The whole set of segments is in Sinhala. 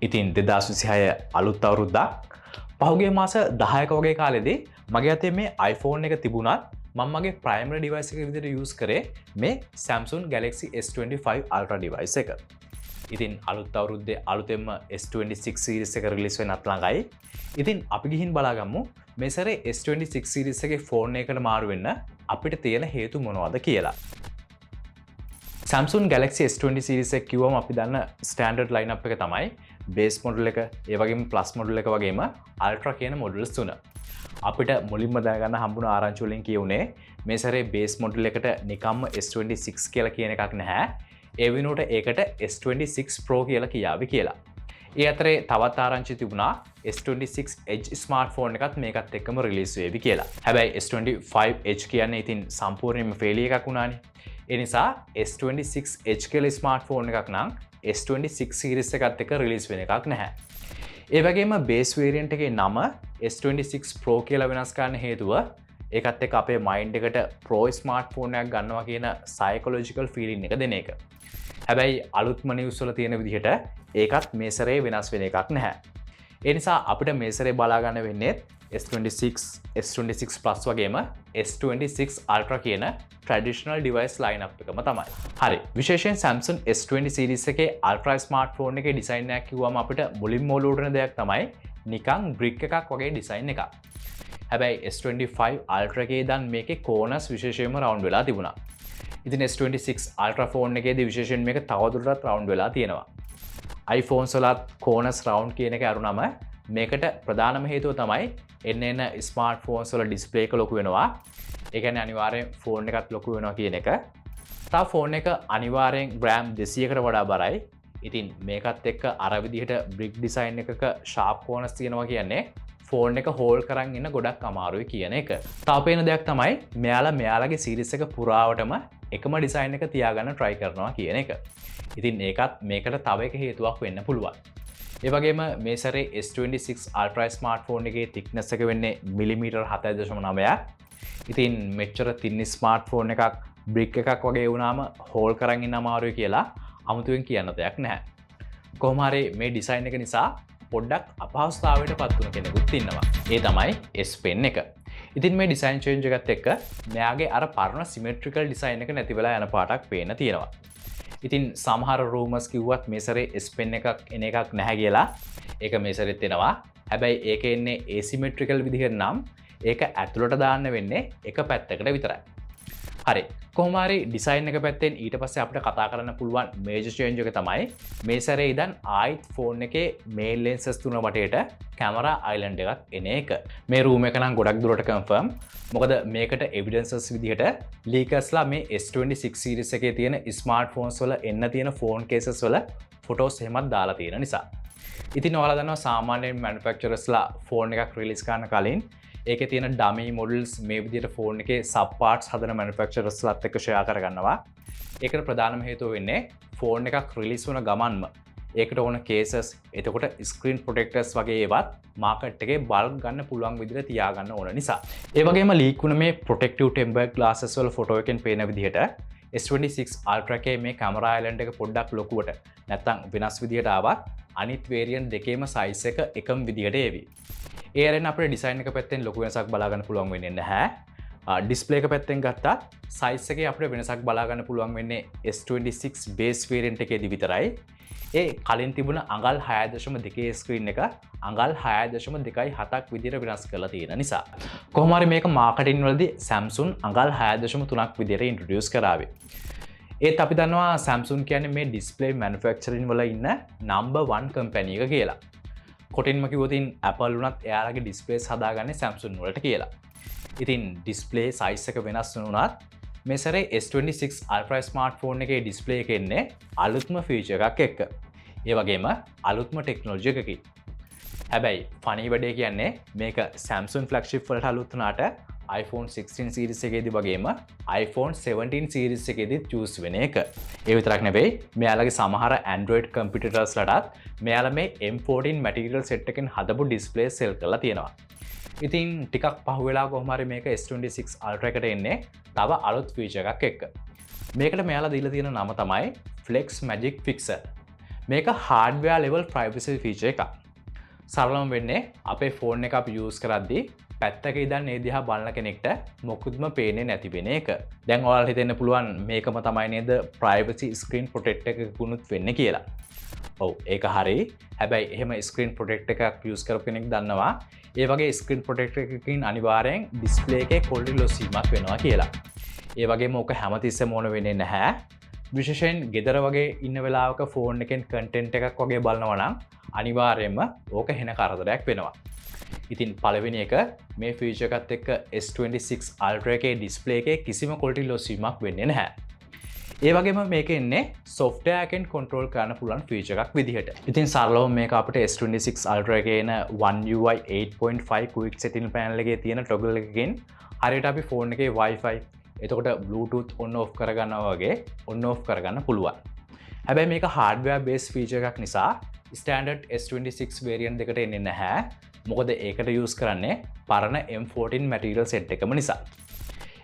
ඉතින් 2026 අලුත් අවුරුද්දක් පහුගිය මාස 10ක වගේ කාලෙදී මගේ අතේ මේ iPhone එක තිබුණත් මම මගේ primary device එක විදිහට use කරේ මේ Samsung Galaxy S25 Ultra device එක. ඉතින් අලුත් අවුරුද්දේ අලුතෙන්ම S26 series එක release වෙන්නත් ළඟයි. ඉතින් අපි ගිහින් බලාගමු මේ සැරේ S26 series එකේ phone එකකට මාරු වෙන්න අපිට තියෙන හේතු මොනවද කියලා. Samsung Galaxy S20 series එක කිව්වම අපි දන්න standard lineup එක තමයි base model එක, ඒ වගේම plus model එක වගේම ultra කියන models තුන. අපිට මුලින්ම දැනගන්න හම්බුන ආරංචි වලින් කියුනේ මේ සැරේ base model එකට නිකම්ම S26 කියලා කියන එකක් නැහැ. ඒ වෙනුවට ඒකට S26 Pro කියලා කියාවි කියලා. ඒ අතරේ තවත් ආරංචි තිබුණා S26 Edge smartphone එකත් මේකත් එක්කම release වෙවි කියලා. හැබැයි S25 Edge කියන්නේ ඉතින් සම්පූර්ණයෙන්ම failure එකක් වුණානේ. ඒ නිසා S26 Edge කියලා smartphone එකක් නම් S26 series එකත් එක්ක release වෙන එකක් නැහැ. ඒ වගේම base variant එකේ නම S26 Pro කියලා වෙනස් කරන්න හේතුව ඒකත් එක්ක අපේ mind එකට Pro smartphone එකක් ගන්නවා කියන psychological feeling එක දෙන එක. හැබැයි අලුත්ම නිවුස් වල තියෙන විදිහට ඒකත් මේ සැරේ වෙනස් වෙන එකක් නැහැ. ඒ නිසා අපිට මේ සැරේ බලා ගන්න වෙන්නේ S26, S26 Plus වගේම S26 Ultra කියන traditional device lineup එකම තමයි. හරි. විශේෂයෙන් Samsung S20 series එකේ Ultra smartphone එකේ design එකක් කිව්වම අපිට මුලින්ම ඔලුවට එන දෙයක් තමයි නිකන් brick එකක් වගේ design එකක්. හැබැයි S25 Ultra එකේ දැන් මේකේ corners විශේෂයෙන්ම round වෙලා තිබුණා. ඉතින් S26 Ultra phone එකේදී විශේෂයෙන් මේක තවදුරටත් round වෙලා තියෙනවා. iPhones වලත් corners round කියන එක අරුණම මේකට ප්‍රධානම හේතුව තමයි එන්න ස්මාර්ට්ෆෝන්ස් වල ඩිස්ප්ලේ එක ලොකු වෙනවා. ඒ කියන්නේ අනිවාර්යෙන් ෆෝන් එකත් ලොකු වෙනවා කියන එක. තව ෆෝන් එක අනිවාර්යෙන් ග්‍රෑම් 200කට වඩා බරයි. ඉතින් මේකත් එක්ක අර විදිහට බ්‍රික් ඩිසයින් එකක ෂාප් කෝනර්ස් තියෙනවා කියන්නේ ෆෝන් එක හෝල්ඩ් කරන් ඉන්න ගොඩක් අමාරුයි කියන එක. තව පේන දෙයක් තමයි මෙයාලගේ සීරීස් එක පුරාවටම එකම ඩිසයින් එක තියාගන්න try කරනවා කියන එක. ඉතින් ඒකත් මේකට තව එක හේතුවක් වෙන්න පුළුවන්. ඒ වගේම මේ සැරේ S26 Ultra smartphone එකේ thickness එක වෙන්නේ මිලිමීටර් 7.9ක්. ඉතින් මෙච්චර thin smartphone එකක් brick එකක් වගේ වුණාම හෝල්ඩ් කරන් ඉන්න අමාරුයි කියලා අමුතුවෙන් කියන්න දෙයක් නැහැ. කොහොම හරි මේ ඩිසයින් එක නිසා පොඩ්ඩක් අපහසුතාවයට පත් වුණ කෙනෙකුත් ඉන්නවා. ඒ තමයි S Pen එක. ඉතින් මේ ඩිසයින් චේන්ජ් එකත් එක්ක මෙයාගේ අර පරණ symmetrical design එක නැති වෙලා යන පාටක් පේන්න තියෙනවා. ඉතින් සමහර රූමර්ස් කිව්වත් මේ සැරේ S Pen එකක් එන එකක් නැහැ කියලා. ඒක මේ සැරෙත් එනවා. හැබැයි ඒක එන්නේ asymmetrical විදිහට නම් ඒක ඇතුළට දාන්න වෙන්නේ එක පැත්තකට විතරයි. හරි. කොහොම හරි ඩිසයින් එක පැත්තෙන් ඊට පස්සේ අපිට කතා කරන්න පුළුවන් මේජර් චේන්ජ් එක තමයි මේ සැරේ ඉඳන් ආයිත් ෆෝන් එකේ මේල් ලෙන්සස් තුන වටේට කැමරා අයිලන්ඩ් එකක් එන එක. මේ රූම් එක නම් ගොඩක් දුරට කන්ෆර්ම්. මොකද මේකට එවිඩන්සස් විදිහට ලීකර්ස්ලා මේ S26 series එකේ තියෙන ස්මාර්ට්ෆෝන්ස් වල එන්න තියෙන ෆෝන් කේසස් වල ෆොටෝස් එහෙමත් දාලා තියෙන නිසා. ඉතින් ඔයාලා දන්නවා සාමාන්‍යයෙන් මැනුෆැක්චරර්ස්ලා ෆෝන් එකක් රිලීස් කරන්න කලින් ඒකේ තියෙන ඩමි මොඩල්ස් මේ විදිහට ෆෝන් එකේ සබ් පාර්ට්ස් හදන මැනුෆැක්චරර්ස්ලාත් එක්ක ෂෙයා කරගන්නවා. ඒකට ප්‍රධානම හේතුව වෙන්නේ ෆෝන් එකක් රිලීස් වුණ ගමන්ම ඒකට ඕන කේසස්, එතකොට ස්ක්‍රීන් ප්‍රොටෙක්ටර්ස් වගේ ඒවත් මාකට් එකේ බල්ක් ගන්න පුළුවන් විදිහට තියාගන්න ඕන නිසා. ඒ වගේම ලීක් වුණ මේ ප්‍රොටෙක්ටිව් ටෙම්පර් ග්ලාසස් වල ෆොටෝ එකෙන් පේන විදිහට S26 Ultra එකේ මේ කැමරා අයිලන්ඩ් එක පොඩ්ඩක් ලොකුවට නැත්නම් වෙනස් විදිහට ආවත් අනිත් වේරියන්ට් දෙකේම සයිස් එක එකම විදිහට එවි. ඒ අරෙන් අපේ ඩිසයින් එක පැත්තෙන් ලොකු වෙනසක් බලා ගන්න පුළුවන් වෙන්නේ නැහැ. ඩිස්ප්ලේ එක පැත්තෙන් ගත්තත් සයිස් එකේ අපිට වෙනසක් බලා ගන්න පුළුවන් වෙන්නේ S26 base variant එකේදී විතරයි. ඒ කලින් තිබුණ අඟල් 6.2 ස්ක්‍රීන් එක අඟල් 6.2.7ක් විදිහට වෙනස් කරලා තියෙන නිසා. කොහොම හරි මේක මාකටිං වලදී Samsung අඟල් 6.3ක් විදිහට ඉන්ට්‍රොඩියුස් කරාවේ. ඒත් අපි දන්නවා Samsung කියන්නේ මේ ඩිස්ප්ලේ මැනුෆැක්චරින් වල ඉන්න number 1 කම්පැනි එක කියලා. කොටින්ම කිව්වොත් Apple උනත් එයාලගේ ඩිස්ප්ලේස් හදාගන්නේ Samsung වලට කියලා. ඉතින් ඩිස්ප්ලේ සයිස් එක වෙනස් වුණාත් මේ සැරේ S26 Ultra smartphone එකේ ඩිස්ප්ලේ එක එන්නේ අලුත්ම ෆීචර් එකක් එක්ක. ඒ වගේම අලුත්ම ටෙක්නොලොජි එකකින්. හැබැයි ෆනි වැඩේ කියන්නේ මේක Samsung flagship වලට අලුත් වුණාට iPhone 16 series එකේදී වගේම iPhone 17 series එකේදී choose වෙන එක. ඒ විතරක් නෙවෙයි මෙයාලගේ සමහර Android competitors ලටත් මෙයාලා මේ M14 material set එකෙන් හදපු display sell කරලා තියෙනවා. ඉතින් ටිකක් පහුවෙලා කොහොම හරි මේක S26 Ultra එකට එන්නේ තව අලුත් feature එකක් එක්ක. මේකට මෙයාලා දීලා තියෙන නම තමයි Flex Magic Fixer. මේක හාඩ්වෙයාර් ලෙවල් ප්‍රයිවසි ෆීචර් එකක්. සරලම වෙන්නේ අපේ ෆෝන් එක අපි යූස් කරද්දී පැත්තක ඉඳන් ඒ දිහා බලන කෙනෙක්ට මොකුත්ම පේන්නේ නැති වෙන එක. දැන් ඔයාලට හිතෙන්න පුළුවන් මේකම තමයි නේද ප්‍රයිවසි ස්ක්‍රීන් ප්‍රොටෙක්ටර් එකකුනුත් වෙන්නේ කියලා. ඔව් ඒක හරි. හැබැයි එහෙම ස්ක්‍රීන් ප්‍රොටෙක්ටර් එකක් යූස් කරපු කෙනෙක් දන්නවා ඒ වගේ ස්ක්‍රීන් ප්‍රොටෙක්ටර් එකකින් අනිවාර්යෙන් ඩිස්ප්ලේ එකේ quality loss වීමක් වෙනවා කියලා. ඒ වගේම ඕක හැමතිස්සෙම ඕන වෙන්නේ නැහැ. විශේෂයෙන් ගෙදර වගේ ඉන්න වෙලාවක ෆෝන් එකෙන් කන්ටෙන්ට් එකක් වගේ බලනවා නම් අනිවාර්යයෙන්ම ඕක හෙන කරදරයක් වෙනවා. ඉතින් පළවෙනි එක මේ ෆීචර් එකත් එක්ක S26 Ultra එකේ ඩිස්ප්ලේ එකේ කිසිම quality loss වීමක් වෙන්නේ නැහැ. ඒ වගේම මේක එන්නේ software එකෙන් control කරන්න පුළුවන් ෆීචර් එකක් විදිහට. ඉතින් සරලවම මේක අපිට S26 Ultra එකේ එන One UI 8.5 quick setting panel එකේ තියෙන toggle එකකින් හරියට අපි ෆෝන් එකේ Wi-Fi එතකොට Bluetooth on off කරගන්නවා වගේ on off කරගන්න පුළුවන්. හැබැයි මේක hardware based feature එකක් නිසා standard S26 variant දෙකට එන්නේ නැහැ. මොකද ඒකට use කරන්නේ පරණ M14 material set එකම නිසා.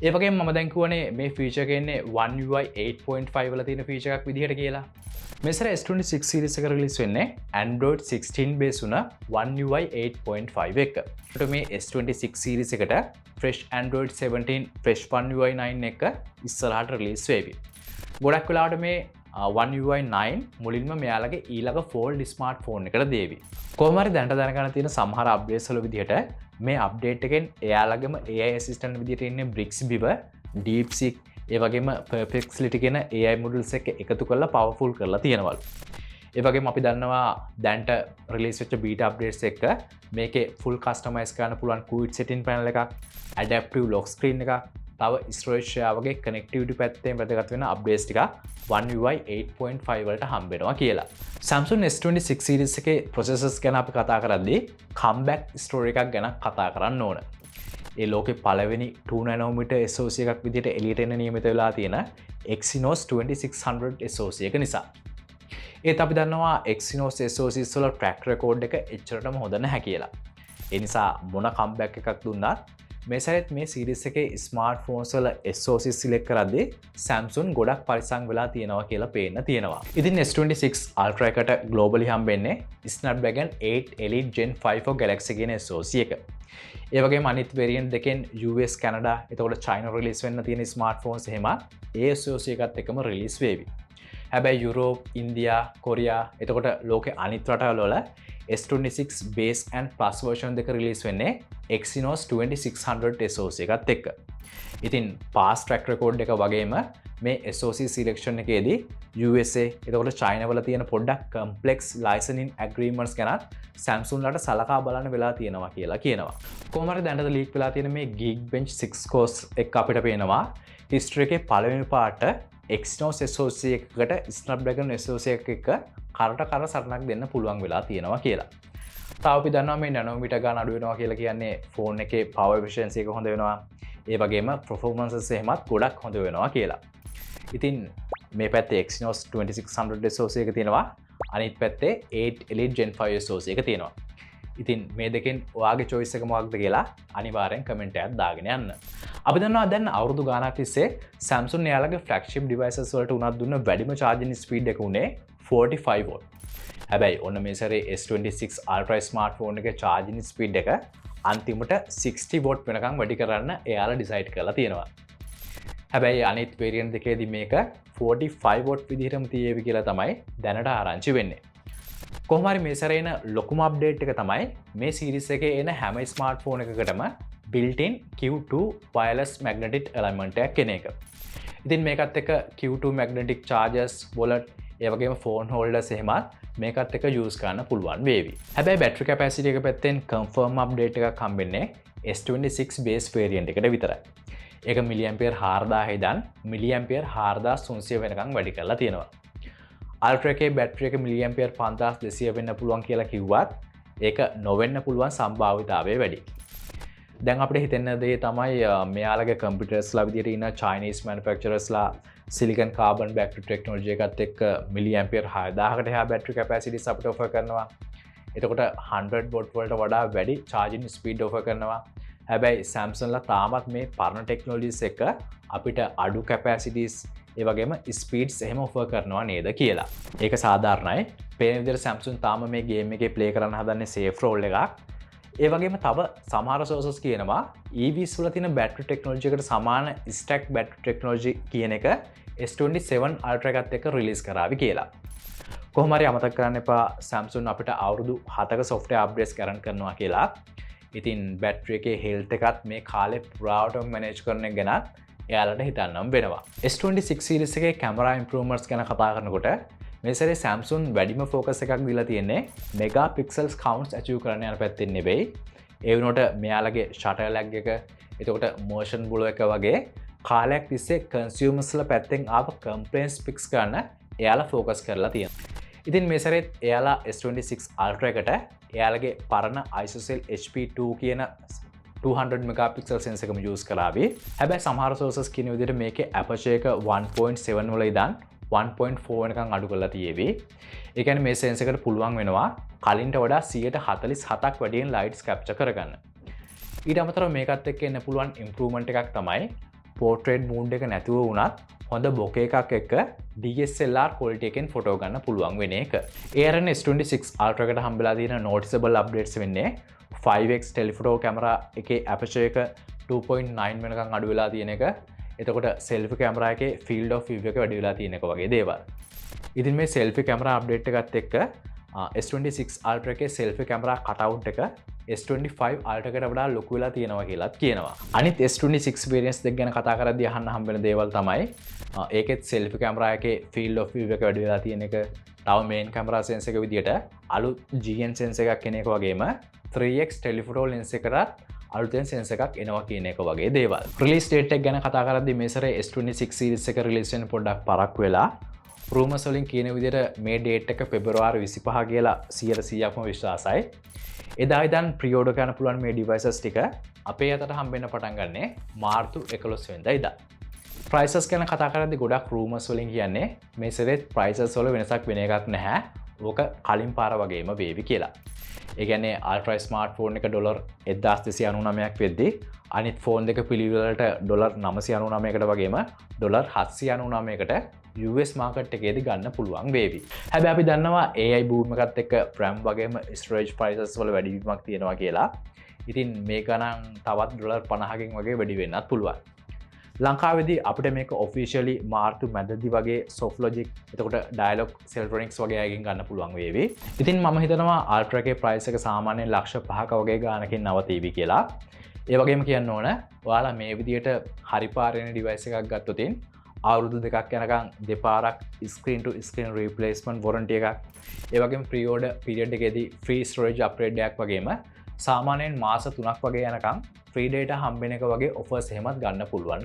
ඒ වගේම මම දැන් කියවනේ මේ feature එක එන්නේ One UI 8.5 වල තියෙන feature එකක් විදිහට කියලා. මේ සැර S26 series එක release වෙන්නේ Android 16 base වුණ One UI 8.5 එක. ඒකට මේ S26 series එකට fresh Android 17 fresh One UI 9 එක ඉස්සරහට release වෙවි. ගොඩක් වෙලාවට මේ One UI 9 මුලින්ම මෙයාලගේ ඊළඟ fold smartphone එකට දේවි. කොහොම හරි දැනට දැනගන්න තියෙන සමහර updates වල විදිහට මේ අප්ඩේට් එකෙන් එයාලගේම AI assistant විදිහට ඉන්නේ Bixby, DeepSeek ඒ වගේම Perplexity කියන AI models එක එකතු කරලා powerful කරලා තියෙනවලු. ඒ වගේම අපි දන්නවා දැන්ට release වෙච්ච beta updates එක මේකේ full customize කරන්න පුළුවන් quick setting panel එකක්, adaptive lock screen එකක්, තව storage share වගේ connectivity පැත්තෙන් වැදගත් වෙන updates ටික One UI 8.5 වලට හම්බ වෙනවා කියලා. Samsung S26 series එකේ processors ගැන අපි කතා කරද්දී comeback story එකක් ගැන කතා කරන්න ඕන. ඒ ලෝකේ පළවෙනි 2 nanometer SoC එකක් විදිහට එළියට එන්න නියමිත වෙලා තියෙන Exynos 2600 SoC එක නිසා. ඒත් අපි දන්නවා Exynos SoCs වල track record එක එච්චරටම හොඳ නැහැ කියලා. ඒ නිසා මොන comeback එකක් දුන්නත් මේ සැරේත් මේ series එකේ smartphones වල SoC select කරද්දී Samsung ගොඩක් පරිස්සම් වෙලා තියෙනවා කියලා පේන්න තියෙනවා. ඉතින් S26 Ultra එකට globally හම්බෙන්නේ Snapdragon 8 Elite Gen 5 for Galaxy කියන SoC එක. ඒ වගේම අනිත් variant දෙකෙන් US, Canada, එතකොට China release වෙන්න තියෙන smartphones එහෙම ඒ SoC එකත් එක්කම release වෙවි. හැබැයි Europe, India, Korea, එතකොට ලෝකේ අනිත් රටවල වල S26 base and plus version දෙක release වෙන්නේ Exynos 2600 SoC එකත් එක්ක. ඉතින් past track record එක වගේම මේ SoC selection එකේදී USA එතකොට China වල තියෙන පොඩ්ඩක් complex licensing agreements ගැනත් Samsung ලට සලකා බලන්න වෙලා තියෙනවා කියලා කියනවා. කොහොම හරි දැනට leak වෙලා තියෙන මේ Geekbench 6 course එක අපිට පේනවා history එකේ පළවෙනි පාට Exynos SoC එකකට Snapdragon SoC එකක කරට කර සරණක් දෙන්න පුළුවන් වෙලා තියෙනවා කියලා. තව අපි දන්නවා මේ නැනෝමීටර් ගාන අඩු වෙනවා කියලා කියන්නේ ෆෝන් එකේ power efficiency එක හොඳ වෙනවා. ඒ වගේම performances එහෙමත් ගොඩක් හොඳ වෙනවා කියලා. ඉතින් මේ පැත්තේ Exynos 2600 SoC එක තියෙනවා. අනිත් පැත්තේ 8 Elite Gen 5 SoC එක තියෙනවා. ඉතින් මේ දෙකෙන් ඔයාගේ choice එක මොකක්ද කියලා අනිවාර්යෙන් comment එකක් දාගෙන යන්න. අපි දන්නවා දැන් අවුරුදු ගානක් තිස්සේ Samsung එයාලගේ flagship devices වලට උනත් දුන්න වැඩිම charging speed එක උනේ 45 watt. හැබැයි ඔන්න මේ සැරේ S26 Ultra smartphone එකේ charging speed එක අන්තිමට 60 watt වෙනකන් වැඩි කරන්න එයාලා decide කරලා තියෙනවා. හැබැයි අනිත් variant දෙකේදී මේක 45 watt විදිහටම තියේවි කියලා තමයි දැනට ආරංචි වෙන්නේ. කොහොම හරි මේ සැරේ එන ලොකුම අප්ඩේට් එක තමයි මේ series එකේ එන හැම smartphone එකකටම built-in Q2 wireless magnetic element එකක් එන එක. ඉතින් මේකත් එක්ක Q2 magnetic chargers, wallet, ඒ වගේම phone holders එහෙමත් මේකත් එක්ක use කරන්න පුළුවන් වේවි. හැබැයි battery capacity එක පැත්තෙන් confirm update එකක් හම්බෙන්නේ S26 base variant එකට විතරයි. ඒක milliampere 4000 ඉඳන් milliampere 4300 වෙනකන් වැඩි කරලා තියෙනවා. Ultra එකේ බැටරි එක milliampere 5200 වෙන්න පුළුවන් කියලා කිව්වත් ඒක නොවෙන්න පුළුවන් සම්භාවිතාවය වැඩි. දැන් අපිට හිතෙන දේ තමයි මෙයාලගේ කම්පියුටර්ස්ලා විදිහට ඉන්න Chinese manufacturersලා silicon carbon battery technology එකත් එක්ක milliampere 6000කට එහා battery capacities අපිට offer කරනවා. එතකොට 100 watt වලට වඩා වැඩි charging speed offer කරනවා. හැබැයි Samsung ලා තාමත් මේ පරණ technologies එක අපිට අඩු capacities ඒවගේම ස්පීඩ්ස් එහෙම ඔෆර් කරනවා නේද කියලා. ඒක සාධාරණයි. පේන විදිහට Samsung තාම මේ ගේම් එකේ ප්ලේ කරන්න හදන්නේ සේෆ් රෝල් එකක්. ඒ වගේම තව සමහර සෝසස් කියනවා EVs වල තියෙන බැටරි ටෙක්නොලොජි එකට සමාන ස්ටැක් බැටරි ටෙක්නොලොජි කියන එක S27 Ultra එකත් එක්ක රිලීස් කරાવી කියලා. කොහොම හරි අමතක කරන්න එපා Samsung අපිට අවුරුදු 7ක software updates කරන් කරනවා කියලා. ඉතින් බැටරි එකේ හෙල්ත් එකත් මේ කාලේ පුරාවටම මැනේජ් කරන එක ගැන එයාලට හිතන්නම් වෙනවා. S26 series එකේ camera improvements ගැන කතා කරනකොට මේ සැරේ Samsung වැඩිම focus එකක් දීලා තියෙන්නේ megapixels counts achieve කරන්න යන පැත්තෙන් නෙවෙයි. ඒ වුණොට මෙයාලගේ shutter lag එක, එතකොට motion blur එක වගේ කාලයක් තිස්සේ කන්සියුමර්ස්ල පැත්තෙන් ආප කම්පලේන්ස් පික්ස් කරන්න එයාලා ෆෝකස් කරලා තියෙනවා. ඉතින් මේ සැරේත් එයාලා S26 Ultra එකට එයාලගේ පරණ ISOCELL HP2 කියන 200 megapixel sensor එකම use කරાવી. හැබැයි සමහර sources කියන විදිහට මේකේ aperture එක 1.7 වල ඉඳන් 1.4 වෙනකන් අඩු කරලා තියෙවි. ඒ කියන්නේ මේ sensor එකට පුළුවන් වෙනවා කලින්ට වඩා 147ක් වැඩියෙන් lights capture කරගන්න. ඊට අමතරව මේකත් එක්ක එන්න පුළුවන් improvement එකක් තමයි portrait mode එක නැතුව වුණත් හොඳ බොකේ එකක් එක්ක DSLR quality එකෙන් ෆොටෝ ගන්න පුළුවන් වෙන එක. ඒ අරගෙන S26 Ultra එකට හම්බෙලා තියෙන noticeable updates වෙන්නේ 5x telephoto camera එකේ aperture එක 2.9 වෙනකන් අඩු වෙලා තියෙන එක. එතකොට selfie camera එකේ field of view එක වැඩි වෙලා තියෙන එක වගේ දේවල්. ඉතින් මේ selfie camera update එකත් එක්ක S26 Ultra එකේ selfie camera cutout එක S25 Ultra එකට වඩා ලොකු වෙලා තියෙනවා කියලාත් කියනවා. අනිත් S26 variants දෙක ගැන කතා කරද්දී අහන්න හම්බෙන දේවල් තමයි ඒකෙත් selfie camera එකේ field of view එක වැඩි වෙලා තියෙන එක, තව main camera sensor එක විදියට අලුත් GN sensor එකක් එන එක වගේම 3x telephoto lens එකකට අලුතෙන් sensor එකක් එනවා කියන එක වගේ දේවල්. release date එක ගැන කතා කරද්දී මේ සැරේ S26 series එක release වෙන පොඩ්ඩක් පරක් වෙලා rumors වලින් කියන විදිහට මේ date එක පෙබරවාරි 25 කියලා 100%ක්ම විශ්වාසයි. එදා ඉඳන් pre-order කරන්න පුළුවන් මේ devices ටික අපේ අතට හම්බෙන්න පටන් ගන්නේ මාර්තු 11 වෙනිදා ඉඳන්. prices ගැන කතා කරද්දී ගොඩක් rumors වලින් කියන්නේ මේ සැරේ prices වල වෙනසක් වෙන එකක් නැහැ. ඕක කලින් පාර වගේම වේවි කියලා. ඒ කියන්නේ Ultra smartphone එක $1299ක් වෙද්දී අනිත් ෆෝන් දෙක පිළිවෙලට $999කට වගේම $799කට US මාකට් එකේදී ගන්න පුළුවන් වේවි. හැබැයි අපි දන්නවා AI boom එකත් එක්ක RAM වගේම storage prices වල වැඩිවීමක් තියෙනවා කියලා. ඉතින් මේක නම් තවත් $50කින් වගේ වැඩි වෙන්නත් පුළුවන්. ලංකාවේදී අපිට මේක officially මාර්තු මැදදී වගේ Softlogic එතකොට Dialog Celltronics වගේ අයගෙන් ගන්න පුළුවන් වේවි. ඉතින් මම හිතනවා Ultra එකේ price එක සාමාන්‍යයෙන් ලක්ෂ 5ක වගේ ගානකින් නවතීවි කියලා. ඒ වගේම කියන්න ඕන ඔයාලා මේ විදියට හරි පාරේන device එකක් ගත්තොතින් අවුරුදු දෙකක් යනකම් දෙපාරක් screen to screen replacement warranty එකක්, ඒ වගේම pre-order period එකේදී free storage upgrade එකක් වගේම සාමාන්‍යයෙන් මාස 3ක් වගේ යනකම් free data හම්බෙන එක වගේ offers එහෙමත් ගන්න පුළුවන්.